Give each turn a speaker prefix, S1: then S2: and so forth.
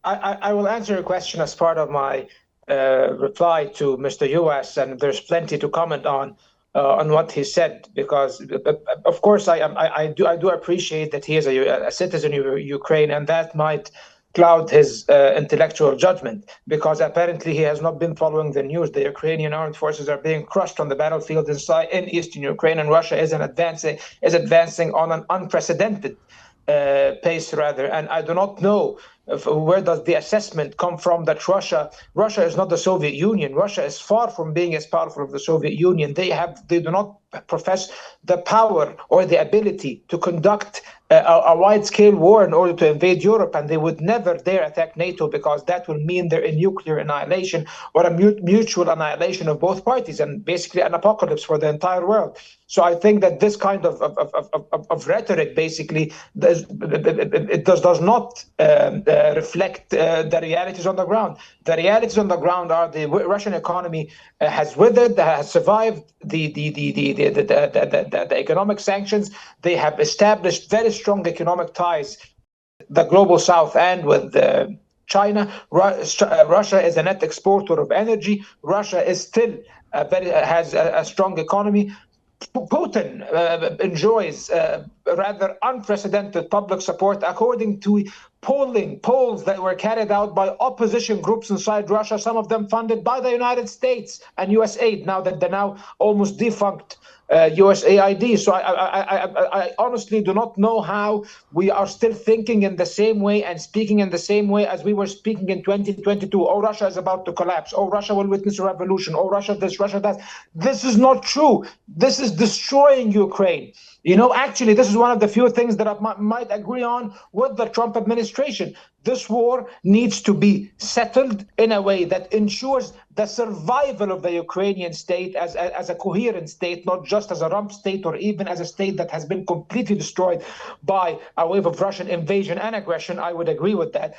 S1: I will answer your question as part of my reply to Mr. US, and there's plenty to comment on what he said, because of course I do appreciate that he is a citizen of Ukraine, and that might cloud his intellectual judgment, because apparently he has not been following the news. The Ukrainian armed forces are being crushed on the battlefield in eastern Ukraine, and Russia is advancing on an unprecedented pace, rather. And I do not know where does the assessment come from that Russia is not the Soviet Union. Russia is far from being as powerful as the Soviet Union. They do not profess the power or the ability to conduct a wide-scale war in order to invade Europe, and they would never dare attack NATO, because that will mean their nuclear annihilation, or a mutual annihilation of both parties, and basically an apocalypse for the entire world. So I think that this kind of rhetoric basically does not reflect the realities on the ground. The realities on the ground are the Russian economy has withered, has survived the economic sanctions. They have established very strong economic ties with the global south and with China. Russia is a net exporter of energy. Russia is still has a strong economy. Putin enjoys rather unprecedented public support, according to polls that were carried out by opposition groups inside Russia, some of them funded by the United States and US aid, now that the now almost defunct USAID. So I honestly do not know how we are still thinking in the same way and speaking in the same way as we were speaking in 2022. Oh, Russia is about to collapse. Oh, Russia will witness a revolution. Oh, Russia this, Russia that. This is not true. This is destroying Ukraine. You know, actually, this is one of the few things that I might agree on with the Trump administration. This war needs to be settled in a way that ensures the survival of the Ukrainian state as a coherent state, not just as a rump state, or even as a state that has been completely destroyed by a wave of Russian invasion and aggression. I would agree with that.